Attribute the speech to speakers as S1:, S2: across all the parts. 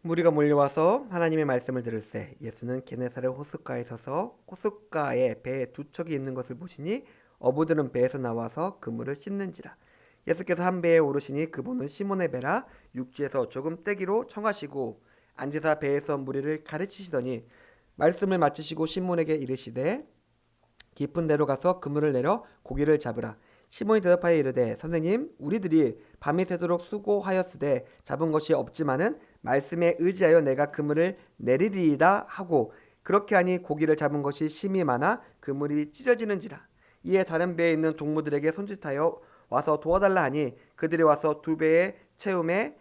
S1: 무리가 몰려와서 하나님의 말씀을 들을새 예수는 게네사렛 호숫가에 서서 호숫가에 배에 두 척이 있는 것을 보시니 어부들은 배에서 나와서 그물을 씻는지라. 예수께서 한 배에 오르시니 그분은 시몬의 배라 육지에서 조금 떼기로 청하시고 앉으사 배에서 무리를 가르치시더니 말씀을 마치시고 시몬에게 이르시되 깊은 데로 가서 그물을 내려 고기를 잡으라. 시몬이 대답하여 이르되 선생님 우리들이 밤이 새도록 수고하였으되 잡은 것이 없지만은 말씀에 의지하여 내가 그물을 내리리이다 하고 그렇게 하니 고기를 잡은 것이 심이 많아 그물이 찢어지는지라. 이에 다른 배에 있는 동무들에게 손짓하여 와서 도와달라 하니 그들이 와서 두 배의 채움에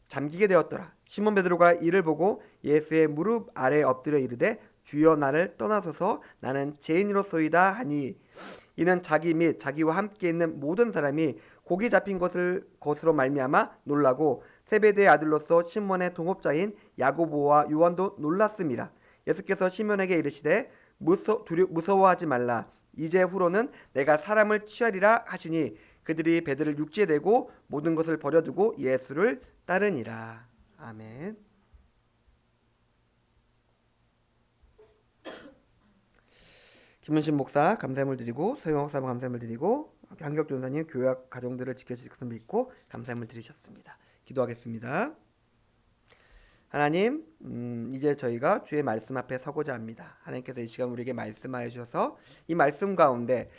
S1: 잠기게 되었더라. 시몬 베드로가 이를 보고 예수의 무릎 아래 엎드려 이르되 주여 나를 떠나소서 나는 죄인이로소이다 하니 이는 자기 및 자기와 함께 있는 모든 사람이 고기 잡힌 것으로 말미암아 놀라고 세베대의 아들로서 시몬의 동업자인 야고보와 요한도 놀랐음이라. 예수께서 시몬에게 이르시되 무서워하지 말라. 이제 후로는 내가 사람을 취하리라 하시니 그들이 배들을 육지에 대고 모든 것을 버려두고 예수를 따르니라. 아멘. 김은신 목사 감사함을 드리고 소영옥 사모 감사함을 드리고 한격 전사님 교회 가정들을 지켜주실 것을 믿고 감사함을 드리셨습니다. 기도하겠습니다. 하나님, 이제 저희가 주의 말씀 앞에 서고자 합니다. 하나님께서 이 시간 우리에게 말씀하여 주셔서 이 말씀 가운데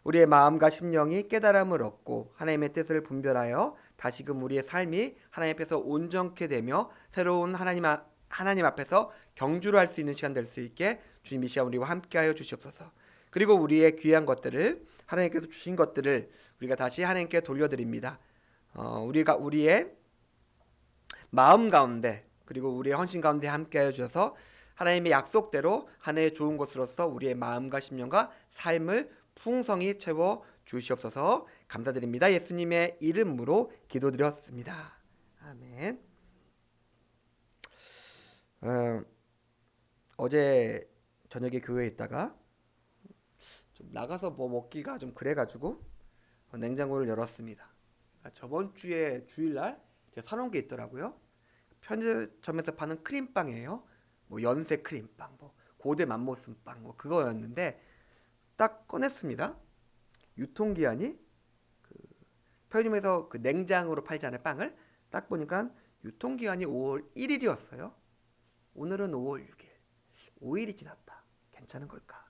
S1: 우리의 마음과 심령이 깨달음을 얻고 하나님의 뜻을 분별하여 다시금 우리의 삶이 하나님 앞에서 온전케 되며 새로운 하나님 앞에서 경주를 할 수 있는 시간 될 수 있게 주님 이 시간 우리와 함께하여 주시옵소서. 그리고 우리의 귀한 것들을 하나님께서 주신 것들을 우리가 다시 하나님께 돌려드립니다. 우리가 우리의 마음 가운데 그리고 우리의 헌신 가운데 함께하여 주셔서 하나님의 약속대로 하나의 좋은 것으로서 우리의 마음과 심령과 삶을 풍성히 채워 주시옵소서. 감사드립니다. 예수님의 이름으로 기도드렸습니다. 아멘. 어제 저녁에 교회에 있다가 좀 나가서 뭐 먹기가 좀 그래가지고 냉장고를 열었습니다. 저번 주에 주일날 제가 사놓은 게 있더라고요. 편의점에서 파는 크림빵이에요. 뭐 연세 크림빵, 뭐 고대 맘모스빵, 뭐 그거였는데 딱 꺼냈습니다. 유통기한이 그 편의점에서 그 냉장으로 팔잖아요, 빵을. 딱 보니까 유통기한이 5월 1일이었어요. 오늘은 5월 6일. 5일이 지났다. 괜찮은 걸까?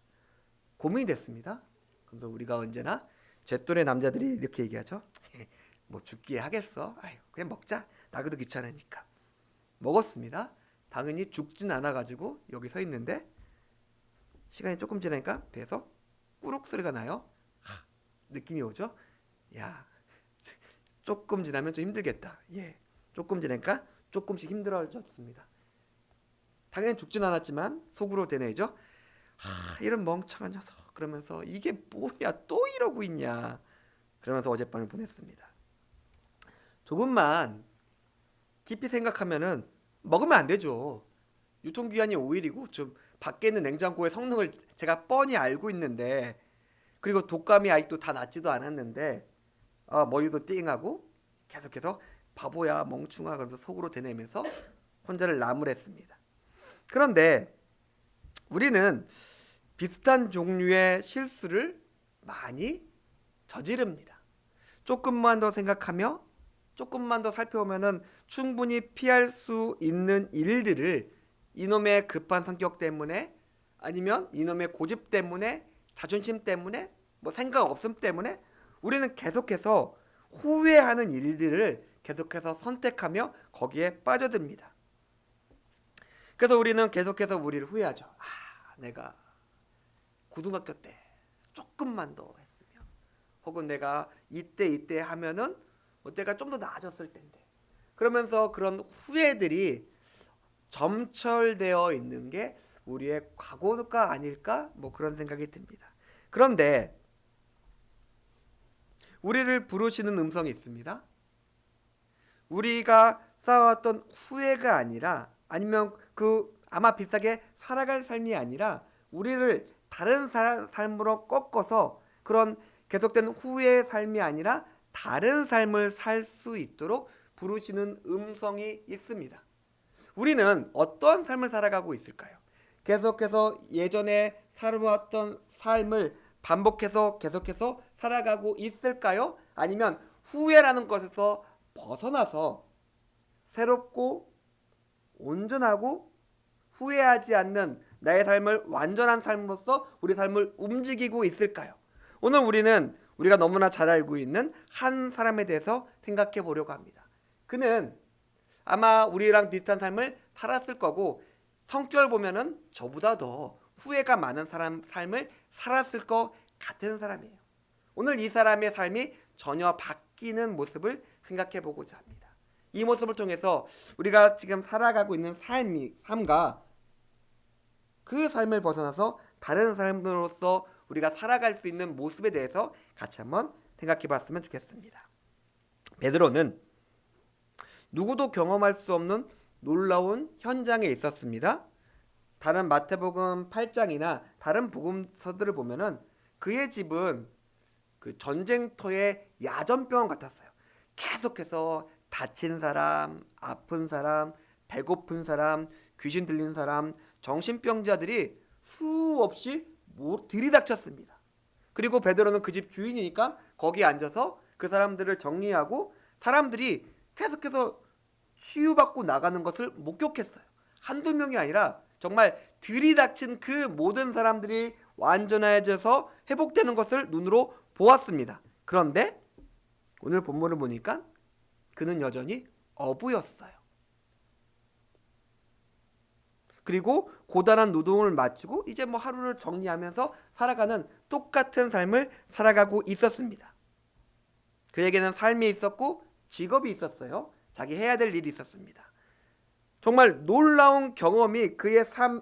S1: 고민이 됐습니다. 그래서 우리가 언제나 제 또래 남자들이 이렇게 얘기하죠. 뭐 죽기에 하겠어. 아유, 그냥 먹자. 나그도 귀찮으니까. 먹었습니다. 당연히 죽진 않아가지고 여기 서 있는데 시간이 조금 지나니까 배에서 꾸룩 소리가 나요. 느낌이 오죠? 야, 조금 지나면 좀 힘들겠다. 예, 조금 지나니까 조금씩 힘들어졌습니다. 당연히 죽진 않았지만 속으로 되뇌이죠. 이런 멍청한 녀석. 그러면서 이게 뭐야 또 이러고 있냐. 그러면서 어젯밤을 보냈습니다. 조금만 깊이 생각하면은 먹으면 안 되죠. 유통기한이 5일이고 좀 밖에 있는 냉장고의 성능을 제가 뻔히 알고 있는데 그리고 독감이 아직도 다 낫지도 않았는데 머리도 띵하고 계속해서 바보야 멍충아 그러면서 속으로 되뇌면서 혼자를 나무랬습니다. 그런데 우리는 비슷한 종류의 실수를 많이 저지릅니다. 조금만 더 생각하며 조금만 더 살펴보면은 충분히 피할 수 있는 일들을 이놈의 급한 성격 때문에 아니면 이놈의 고집 때문에 자존심 때문에 뭐 생각 없음 때문에 우리는 계속해서 후회하는 일들을 계속해서 선택하며 거기에 빠져듭니다. 그래서 우리는 계속해서 우리를 후회하죠. 내가 고등학교 때 조금만 더 했으면 혹은 내가 이때 하면은 내가 좀 더 나아졌을 텐데 그러면서 그런 후회들이 점철되어 있는 게 우리의 과거가 아닐까 뭐 그런 생각이 듭니다. 그런데 우리를 부르시는 음성이 있습니다. 우리가 쌓아왔던 후회가 아니라 아니면 아마 비슷하게 살아갈 삶이 아니라 우리를 다른 삶으로 꺾어서 그런 계속된 후회의 삶이 아니라 다른 삶을 살 수 있도록 부르시는 음성이 있습니다. 우리는 어떤 삶을 살아가고 있을까요? 계속해서 예전에 살아왔던 삶을 반복해서 계속해서 살아가고 있을까요? 아니면 후회라는 것에서 벗어나서 새롭고 온전하고 후회하지 않는 나의 삶을 완전한 삶으로서 우리 삶을 움직이고 있을까요? 오늘 우리는 우리가 너무나 잘 알고 있는 한 사람에 대해서 생각해 보려고 합니다. 그는 아마 우리랑 비슷한 삶을 살았을 거고 성격을 보면은 저보다 더 후회가 많은 삶을 살았을 것 같은 사람이에요. 오늘 이 사람의 삶이 전혀 바뀌는 모습을 생각해 보고자 합니다. 이 모습을 통해서 우리가 지금 살아가고 있는 삶과 그 삶을 벗어나서 다른 삶으로서 우리가 살아갈 수 있는 모습에 대해서 같이 한번 생각해 봤으면 좋겠습니다. 베드로는 누구도 경험할 수 없는 놀라운 현장에 있었습니다. 다른 마태복음 8장이나 다른 복음서들을 보면은 그의 집은 그 전쟁터의 야전병원 같았어요. 계속해서 다친 사람, 아픈 사람, 배고픈 사람, 귀신 들린 사람, 정신병자들이 수없이 들이닥쳤습니다. 그리고 베드로는 그 집 주인이니까 거기 앉아서 그 사람들을 정리하고 사람들이 계속해서 치유받고 나가는 것을 목격했어요. 한두 명이 아니라 정말 들이닥친 그 모든 사람들이 완전해져서 회복되는 것을 눈으로 보았습니다. 그런데 오늘 본문을 보니까 그는 여전히 어부였어요. 그리고 고단한 노동을 마치고 이제 뭐 하루를 정리하면서 살아가는 똑같은 삶을 살아가고 있었습니다. 그에게는 삶이 있었고 직업이 있었어요. 자기 해야 될 일이 있었습니다. 정말 놀라운 경험이 그의 삶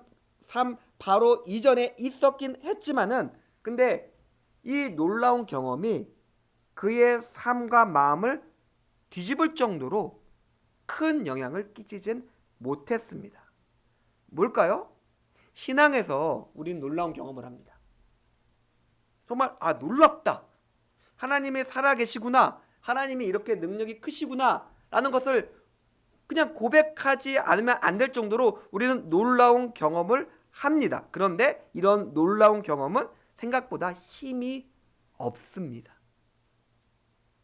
S1: 바로 이전에 있었긴 했지만은 근데 이 놀라운 경험이 그의 삶과 마음을 뒤집을 정도로 큰 영향을 끼치진 못했습니다. 뭘까요? 신앙에서 우리는 놀라운 경험을 합니다. 정말 놀랍다. 하나님이 살아계시구나. 하나님이 이렇게 능력이 크시구나 라는 것을 그냥 고백하지 않으면 안 될 정도로 우리는 놀라운 경험을 합니다. 그런데 이런 놀라운 경험은 생각보다 힘이 없습니다.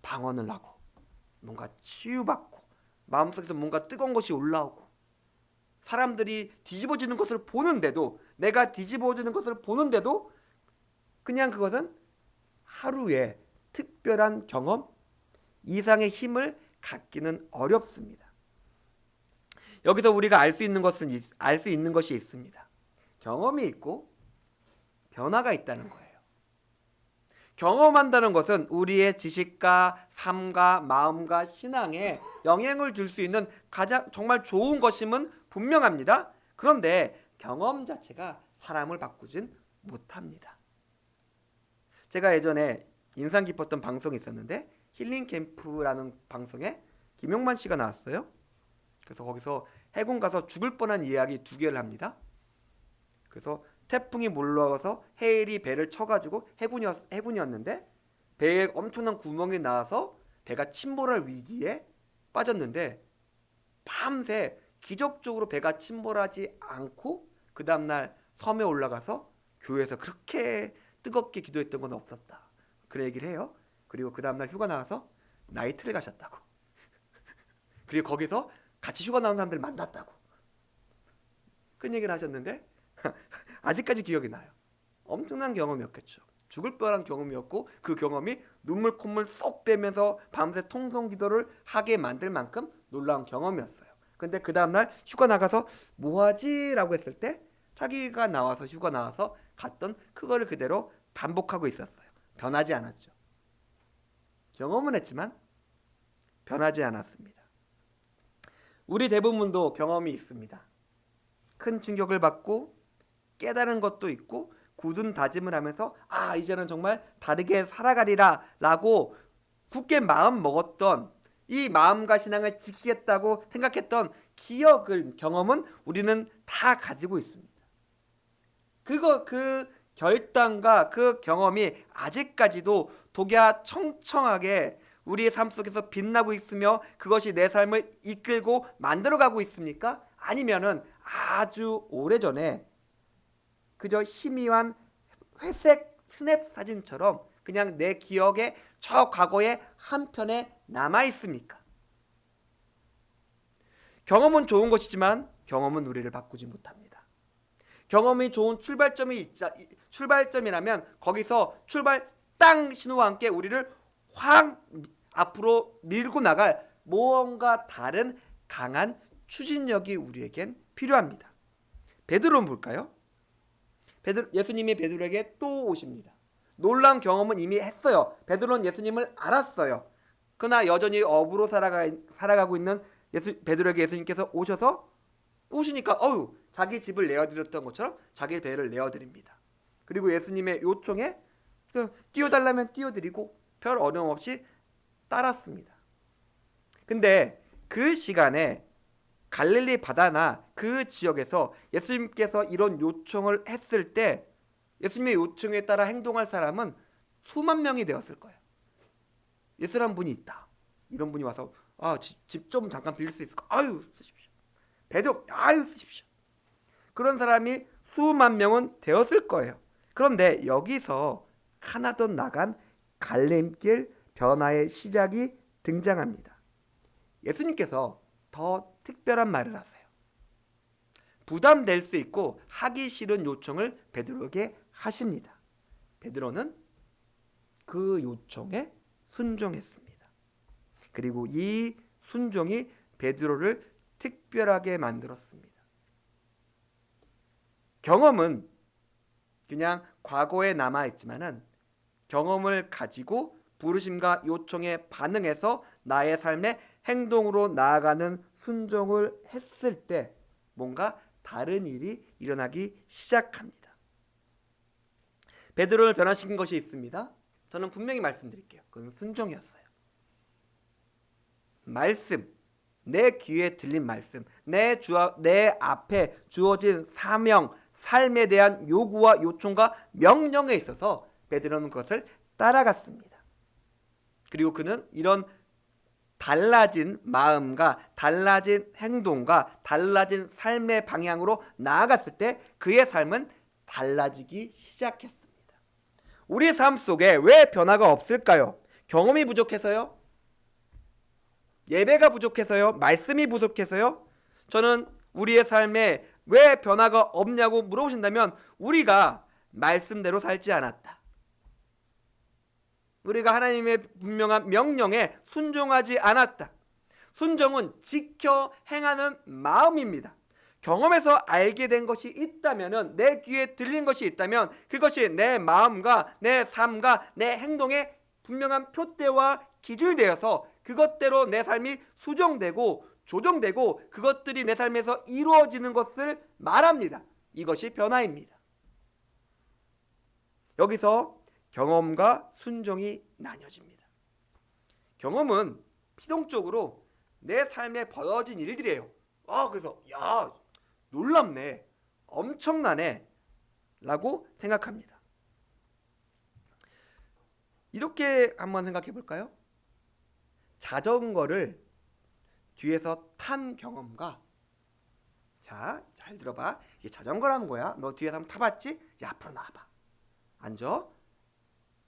S1: 방언을 하고 뭔가 치유받고 마음속에서 뭔가 뜨거운 것이 올라오고 사람들이 뒤집어지는 것을 보는데도 내가 뒤집어지는 것을 보는데도 그냥 그것은 하루의 특별한 경험 이상의 힘을 갖기는 어렵습니다. 여기서 우리가 알 수 있는 것이 있습니다. 경험이 있고 변화가 있다는 거예요. 경험한다는 것은 우리의 지식과 삶과 마음과 신앙에 영향을 줄 수 있는 가장 정말 좋은 것임은 분명합니다. 그런데 경험 자체가 사람을 바꾸진 못합니다. 제가 예전에 인상 깊었던 방송이 있었는데 힐링 캠프라는 방송에 김용만 씨가 나왔어요. 그래서 거기서 해군 가서 죽을 뻔한 이야기 2개를 합니다. 그래서 태풍이 몰려와서 해일이 배를 쳐가지고 해군이었는데 배에 엄청난 구멍이 나와서 배가 침몰할 위기에 빠졌는데 밤새 기적적으로 배가 침몰하지 않고 그 다음날 섬에 올라가서 교회에서 그렇게 뜨겁게 기도했던 건 없었다. 그런 얘기를 해요. 그리고 그 다음날 휴가 나와서 나이트를 가셨다고. 그리고 거기서 같이 휴가 나온 사람들 만났다고. 그런 얘기를 하셨는데 아직까지 기억이 나요. 엄청난 경험이었겠죠. 죽을 뻔한 경험이었고 그 경험이 눈물 콧물 쏙 빼면서 밤새 통성 기도를 하게 만들 만큼 놀라운 경험이었어요. 근데 그 다음날 휴가 나가서 뭐하지? 라고 했을 때 자기가 나와서 휴가 나와서 갔던 그거를 그대로 반복하고 있었어요. 변하지 않았죠. 경험은 했지만 변하지 않았습니다. 우리 대부분도 경험이 있습니다. 큰 충격을 받고 깨달은 것도 있고 굳은 다짐을 하면서 이제는 정말 다르게 살아가리라 라고 굳게 마음 먹었던 이 마음과 신앙을 지키겠다고 생각했던 경험은 우리는 다 가지고 있습니다. 그 결단과 그 경험이 아직까지도 독야 청청하게 우리의 삶 속에서 빛나고 있으며 그것이 내 삶을 이끌고 만들어가고 있습니까? 아니면은 아주 오래전에 그저 희미한 회색 스냅 사진처럼 그냥 내 기억에 저 과거의 한편에 남아 있습니까? 경험은 좋은 것이지만 경험은 우리를 바꾸지 못합니다. 경험이 좋은 출발점이라면 거기서 출발 땅 신호와 함께 우리를 확 앞으로 밀고 나갈 무언가 다른 강한 추진력이 우리에겐 필요합니다. 베드로는 볼까요? 예수님이 베드로에게 또 오십니다. 놀라운 경험은 이미 했어요. 베드로는 예수님을 알았어요. 그러나 여전히 업으로 살아가고 있는 베드로에게 예수님께서 오시니까 자기 집을 내어드렸던 것처럼 자기 배를 내어드립니다. 그리고 예수님의 요청에 띄워달라면 띄워드리고 별 어려움 없이 따랐습니다. 근데 그 시간에 갈릴리 바다나 그 지역에서 예수님께서 이런 요청을 했을 때 예수님의 요청에 따라 행동할 사람은 수만 명이 되었을 거예요. 예수라는 분이 있다. 이런 분이 와서 집 좀 잠깐 빌릴 수 있을까? 쓰십시오. 배도 쓰십시오. 그런 사람이 수만 명은 되었을 거예요. 그런데 여기서 하나도 나간 갈림길 변화의 시작이 등장합니다. 예수님께서 더 특별한 말을 하세요. 부담될 수 있고 하기 싫은 요청을 베드로에게 하십니다. 베드로는 그 요청에 순종했습니다. 그리고 이 순종이 베드로를 특별하게 만들었습니다. 경험은 그냥 과거에 남아있지만은 경험을 가지고 부르심과 요청에 반응해서 나의 삶의 행동으로 나아가는 순종을 했을 때 뭔가 다른 일이 일어나기 시작합니다. 베드로를 변화시킨 것이 있습니다. 저는 분명히 말씀드릴게요. 그건 순종이었어요. 말씀, 내 귀에 들린 말씀, 내 앞에 주어진 사명, 삶에 대한 요구와 요청과 명령에 있어서 베드로는 그것을 따라갔습니다. 그리고 그는 이런 달라진 마음과 달라진 행동과 달라진 삶의 방향으로 나아갔을 때 그의 삶은 달라지기 시작했습니다. 우리 삶 속에 왜 변화가 없을까요? 경험이 부족해서요? 예배가 부족해서요? 말씀이 부족해서요? 저는 우리의 삶에 왜 변화가 없냐고 물어보신다면 우리가 말씀대로 살지 않았다. 우리가 하나님의 분명한 명령에 순종하지 않았다. 순종은 지켜 행하는 마음입니다. 경험에서 알게 된 것이 있다면, 내 귀에 들린 것이 있다면 그것이 내 마음과 내 삶과 내 행동에 분명한 표대와 기준이 되어서 그것대로 내 삶이 수정되고 조정되고 그것들이 내 삶에서 이루어지는 것을 말합니다. 이것이 변화입니다. 여기서 경험과 순종이 나뉘어집니다. 경험은 피동적으로 내 삶에 벌어진 일들이에요. 그래서 놀랍네, 엄청나네 라고 생각합니다. 이렇게 한번 생각해 볼까요? 자전거를 뒤에서 탄 경험과 잘 들어봐. 이게 자전거라는 거야. 너 뒤에서 한번 타봤지? 앞으로 나와봐. 앉아.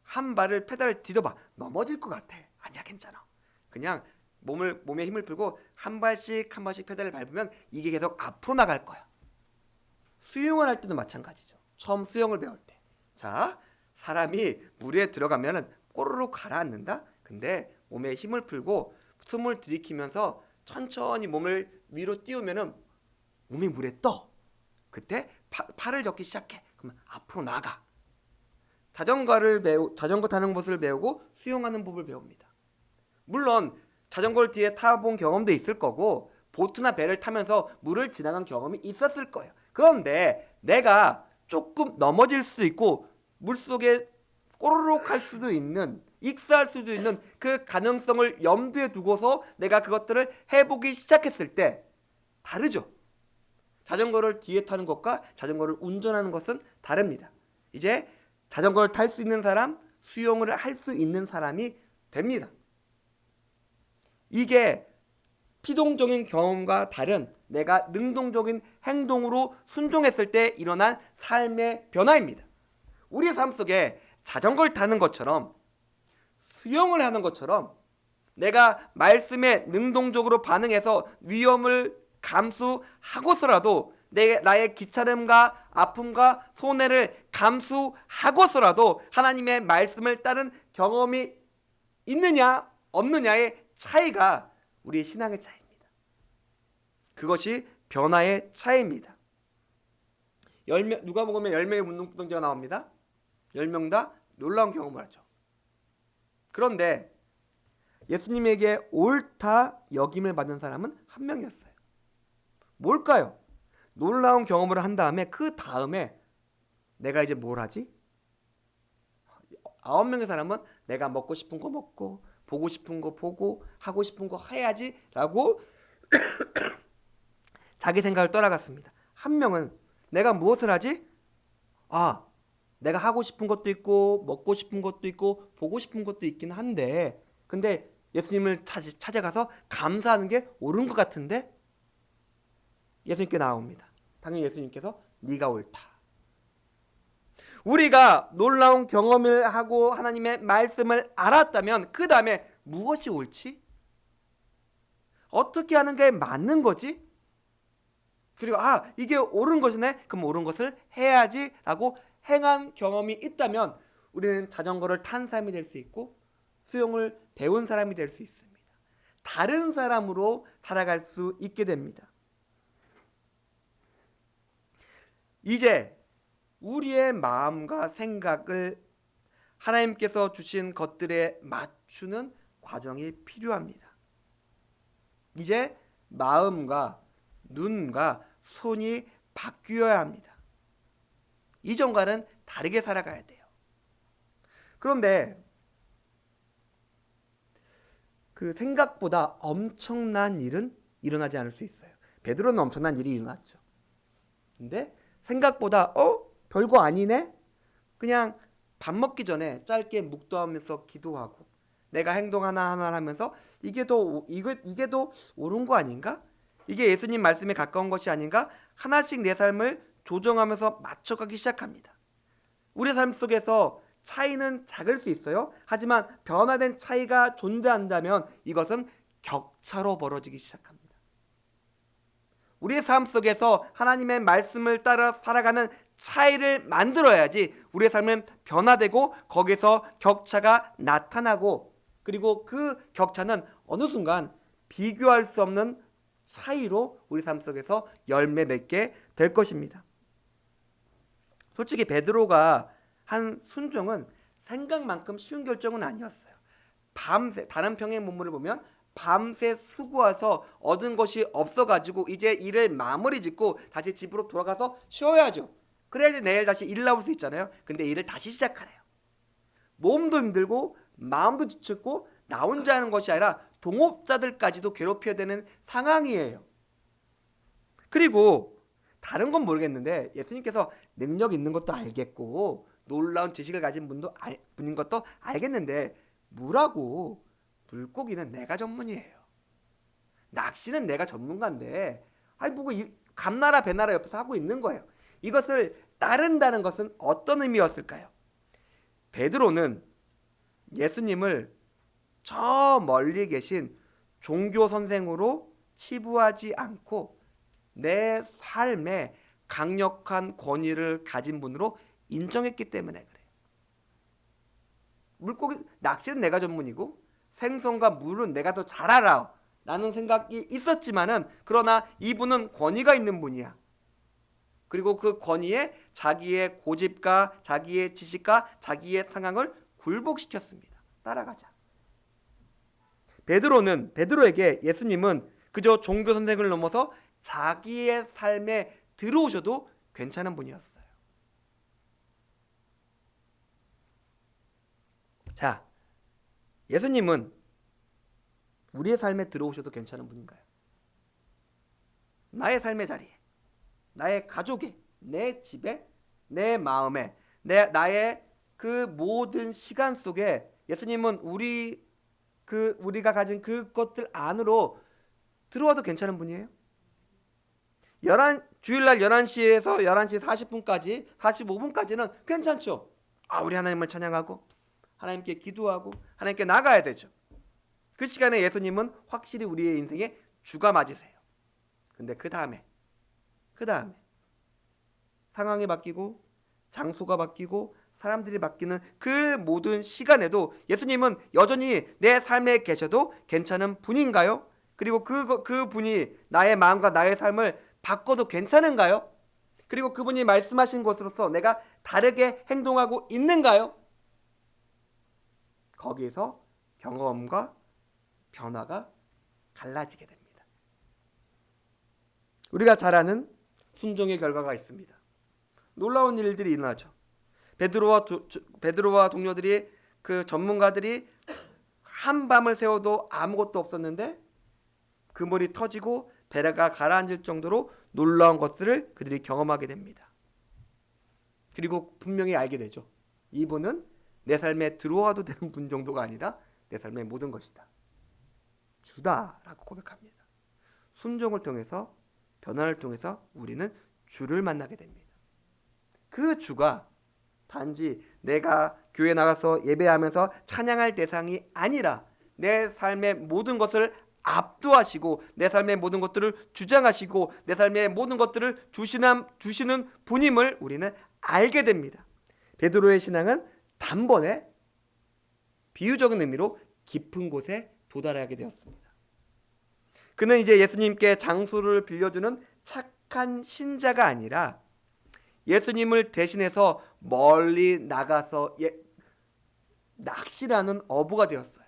S1: 한 발을 페달을 디뎌봐. 넘어질 것 같아. 아니야, 괜찮아. 그냥 몸에 힘을 풀고 한 발씩 페달을 밟으면 이게 계속 앞으로 나갈 거야. 수영을 할 때도 마찬가지죠. 처음 수영을 배울 때. 사람이 물에 들어가면 꼬르륵 가라앉는다. 근데 몸에 힘을 풀고 숨을 들이키면서 천천히 몸을 위로 띄우면 몸이 물에 떠. 그때 팔을 젓기 시작해. 그러면 앞으로 나가. 자전거 타는 것을 배우고 수영하는 법을 배웁니다. 물론 자전거를 뒤에 타본 경험도 있을 거고 보트나 배를 타면서 물을 지나간 경험이 있었을 거예요. 그런데 내가 조금 넘어질 수도 있고 물속에 꼬르륵 할 수도 있는, 익사할 수도 있는 그 가능성을 염두에 두고서 내가 그것들을 해보기 시작했을 때 다르죠. 자전거를 뒤에 타는 것과 자전거를 운전하는 것은 다릅니다. 이제 자전거를 탈 수 있는 사람, 수영을 할 수 있는 사람이 됩니다. 이게 피동적인 경험과 다른 내가 능동적인 행동으로 순종했을 때 일어난 삶의 변화입니다. 우리의 삶 속에 자전거를 타는 것처럼 수영을 하는 것처럼 내가 말씀에 능동적으로 반응해서 위험을 감수하고서라도 나의 귀찮음과 아픔과 손해를 감수하고서라도 하나님의 말씀을 따른 경험이 있느냐 없느냐의 차이가 우리의 신앙의 차이입니다. 그것이 변화의 차이입니다. 누가복음에 10명의 문둥병자가 나옵니다. 10명 다 놀라운 경험을 하죠. 그런데 예수님에게 옳다 여김을 받는 사람은 한 명이었어요. 뭘까요? 놀라운 경험을 한 다음에 그 다음에 내가 이제 뭘 하지? 9명의 사람은 내가 먹고 싶은 거 먹고 보고 싶은 거 보고 하고 싶은 거 해야지 라고 자기 생각을 떠나갔습니다. 한 명은 내가 무엇을 하지? 내가 하고 싶은 것도 있고 먹고 싶은 것도 있고 보고 싶은 것도 있긴 한데 근데 예수님을 다시 찾아가서 감사하는 게 옳은 것 같은데 예수님께 나옵니다. 당연히 예수님께서 네가 옳다. 우리가 놀라운 경험을 하고 하나님의 말씀을 알았다면 그 다음에 무엇이 옳지? 어떻게 하는 게 맞는 거지? 그리고 이게 옳은 것이네? 그럼 옳은 것을 해야지 라고 행한 경험이 있다면 우리는 자전거를 탄 사람이 될 수 있고 수영을 배운 사람이 될 수 있습니다. 다른 사람으로 살아갈 수 있게 됩니다. 이제 우리의 마음과 생각을 하나님께서 주신 것들에 맞추는 과정이 필요합니다. 이제 마음과 눈과 손이 바뀌어야 합니다. 이전과는 다르게 살아가야 돼요. 그런데 그 생각보다 엄청난 일은 일어나지 않을 수 있어요. 베드로는 엄청난 일이 일어났죠. 근데 생각보다 별거 아니네? 그냥 밥 먹기 전에 짧게 묵도하면서 기도하고 내가 행동 하나하나 하면서 이게 더 옳은 거 아닌가? 이게 예수님 말씀에 가까운 것이 아닌가? 하나씩 내 삶을 조정하면서 맞춰가기 시작합니다. 우리 삶 속에서 차이는 작을 수 있어요. 하지만 변화된 차이가 존재한다면 이것은 격차로 벌어지기 시작합니다. 우리의 삶 속에서 하나님의 말씀을 따라 살아가는 차이를 만들어야지 우리의 삶은 변화되고 거기서 격차가 나타나고 그리고 그 격차는 어느 순간 비교할 수 없는 차이로 우리 삶 속에서 열매 맺게 될 것입니다. 솔직히 베드로가 한 순종은 생각만큼 쉬운 결정은 아니었어요. 밤새 다른 평행 본문을 보면 밤새 수고해서 얻은 것이 없어가지고 이제 일을 마무리 짓고 다시 집으로 돌아가서 쉬어야죠. 그래야지 내일 다시 일 나올 수 있잖아요. 근데 일을 다시 시작하래요. 몸도 힘들고 마음도 지쳤고 나 혼자 하는 것이 아니라 동업자들까지도 괴롭혀야 되는 상황이에요. 그리고 다른 건 모르겠는데 예수님께서 능력 있는 것도 알겠고 놀라운 지식을 가진 분인 것도 알겠는데 물하고 물고기는 내가 전문이에요. 낚시는 내가 전문가인데 감나라 배나라 옆에서 하고 있는 거예요. 이것을 따른다는 것은 어떤 의미였을까요? 베드로는 예수님을 저 멀리 계신 종교 선생으로 치부하지 않고 내 삶에 강력한 권위를 가진 분으로 인정했기 때문에 그래요. 낚시는 내가 전문이고 생선과 물은 내가 더 잘 알아 라는 생각이 있었지만은 그러나 이분은 권위가 있는 분이야. 그리고 그 권위에 자기의 고집과 자기의 지식과 자기의 상황을 굴복시켰습니다. 따라가자. 베드로에게 예수님은 그저 종교 선생을 넘어서 자기의 삶에 들어오셔도 괜찮은 분이었어요. 자, 예수님은 우리의 삶에 들어오셔도 괜찮은 분인가요? 나의 삶의 자리에, 나의 가족에, 내 집에, 내 마음에, 나의 그 모든 시간 속에 예수님은 우리 그 우리가 가진 그것들 안으로 들어와도 괜찮은 분이에요. 주일날 11시에서 11시 40분까지 45분까지는 괜찮죠. 우리 하나님을 찬양하고 하나님께 기도하고 하나님께 나가야 되죠. 그 시간에 예수님은 확실히 우리의 인생의 주가 맞으세요. 근데 그 다음에 상황이 바뀌고 장소가 바뀌고 사람들이 바뀌는 그 모든 시간에도 예수님은 여전히 내 삶에 계셔도 괜찮은 분인가요? 그리고 그 분이 나의 마음과 나의 삶을 바꿔도 괜찮은가요? 그리고 그분이 말씀하신 것으로서 내가 다르게 행동하고 있는가요? 거기에서 경험과 변화가 갈라지게 됩니다. 우리가 잘 아는 순종의 결과가 있습니다. 놀라운 일들이 일어나죠. 베드로와 동료들이 그 전문가들이 한밤을 새워도 아무것도 없었는데 그물이 터지고 배가 가라앉을 정도로 놀라운 것들을 그들이 경험하게 됩니다. 그리고 분명히 알게 되죠. 이분은 내 삶에 들어와도 되는 분 정도가 아니라 내 삶의 모든 것이다. 주다라고 고백합니다. 순종을 통해서 변화를 통해서 우리는 주를 만나게 됩니다. 그 주가 단지 내가 교회 나가서 예배하면서 찬양할 대상이 아니라 내 삶의 모든 것을 압도하시고 내 삶의 모든 것들을 주장하시고 내 삶의 모든 것들을 주시는 분임을 우리는 알게 됩니다. 베드로의 신앙은 단번에 비유적인 의미로 깊은 곳에 도달하게 되었습니다. 그는 이제 예수님께 장소를 빌려주는 착한 신자가 아니라 예수님을 대신해서 멀리 나가서 낚시라는 어부가 되었어요.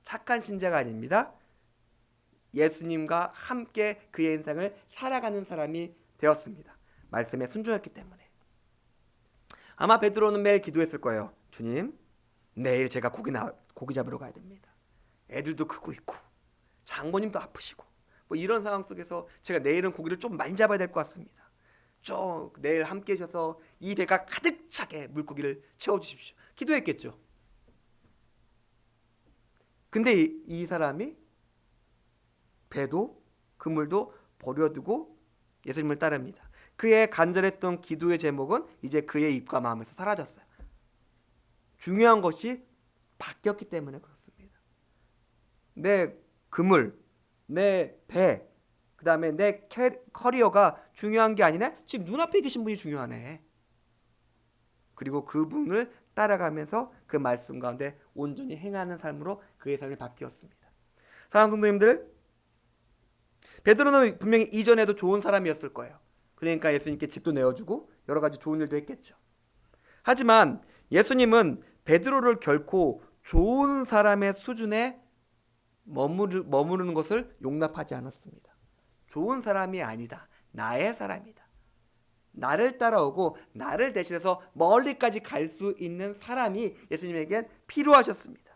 S1: 착한 신자가 아닙니다. 예수님과 함께 그의 인생을 살아가는 사람이 되었습니다. 말씀에 순종했기 때문에. 아마 베드로는 매일 기도했을 거예요. 주님, 내일 제가 고기 잡으러 가야 됩니다. 애들도 크고 있고 장모님도 아프시고 뭐 이런 상황 속에서 제가 내일은 고기를 좀 많이 잡아야 될 것 같습니다. 좀 내일 함께 계셔서 이 배가 가득 차게 물고기를 채워주십시오. 기도했겠죠. 근데 이 사람이 배도 그물도 버려두고 예수님을 따릅니다. 그의 간절했던 기도의 제목은 이제 그의 입과 마음에서 사라졌어요. 중요한 것이 바뀌었기 때문에 그렇습니다. 내 그물, 내 배, 그 다음에 내 커리어가 중요한 게 아니네. 지금 눈앞에 계신 분이 중요하네. 그리고 그분을 따라가면서 그 말씀 가운데 온전히 행하는 삶으로 그의 삶이 바뀌었습니다. 사랑하는 성도님들, 베드로는 분명히 이전에도 좋은 사람이었을 거예요. 그러니까 예수님께 집도 내어주고 여러 가지 좋은 일도 했겠죠. 하지만 예수님은 베드로를 결코 좋은 사람의 수준에 머무르는 것을 용납하지 않았습니다. 좋은 사람이 아니다. 나의 사람이다. 나를 따라오고 나를 대신해서 멀리까지 갈 수 있는 사람이 예수님에겐 필요하셨습니다.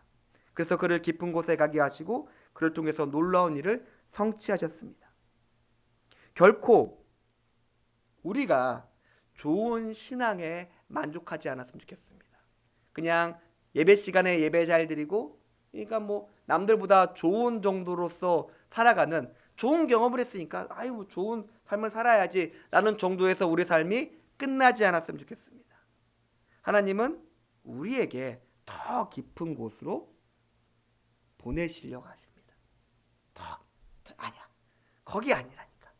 S1: 그래서 그를 깊은 곳에 가게 하시고 그를 통해서 놀라운 일을 성취하셨습니다. 결코 우리가 좋은 신앙에 만족하지 않았으면 좋겠습니다. 그냥 예배 시간에 예배 잘 드리고 그러니까 뭐 남들보다 좋은 정도로서 살아가는 좋은 경험을 했으니까 아유 좋은 삶을 살아야지 라는 정도에서 우리 삶이 끝나지 않았으면 좋겠습니다. 하나님은 우리에게 더 깊은 곳으로 보내시려고 하십니다. 아니야. 거기 아니라니까.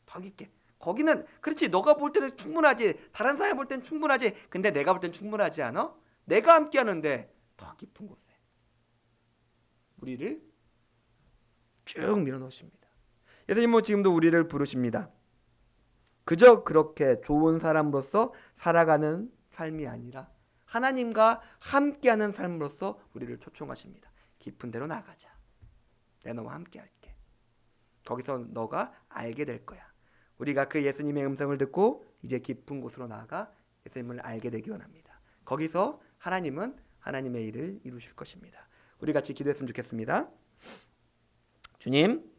S1: 더 깊게. 거기는 그렇지 너가 볼 때는 충분하지. 다른 사람이 볼 때는 충분하지. 근데 내가 볼 때는 충분하지 않아? 내가 함께 하는데 더 깊은 곳에 우리를 쭉 밀어넣으십니다. 예수님은 지금도 우리를 부르십니다. 그저 그렇게 좋은 사람으로서 살아가는 삶이 아니라 하나님과 함께하는 삶으로서 우리를 초청하십니다. 깊은 데로 나가자. 내가 너와 함께 할게. 거기서 너가 알게 될 거야. 우리가 그 예수님의 음성을 듣고 이제 깊은 곳으로 나아가 예수님을 알게 되기 원합니다. 거기서 하나님은 하나님의 일을 이루실 것입니다. 우리 같이 기도했으면 좋겠습니다. 주님,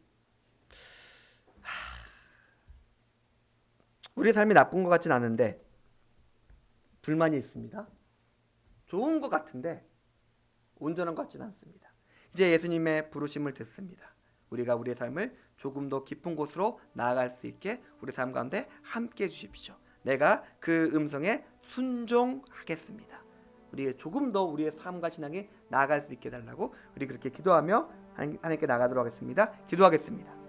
S1: 우리 삶이 나쁜 것 같진 않은데 불만이 있습니다. 좋은 것 같은데 온전한 것 같지는 않습니다. 이제 예수님의 부르심을 듣습니다. 우리가 우리의 삶을 조금 더 깊은 곳으로 나아갈 수 있게 우리 삶 가운데 함께 해주십시오. 내가 그 음성에 순종하겠습니다. 우리 조금 더 우리의 삶과 신앙이 나아갈 수 있게 해달라고 우리 그렇게 기도하며 하나님께 나가도록 하겠습니다. 기도하겠습니다.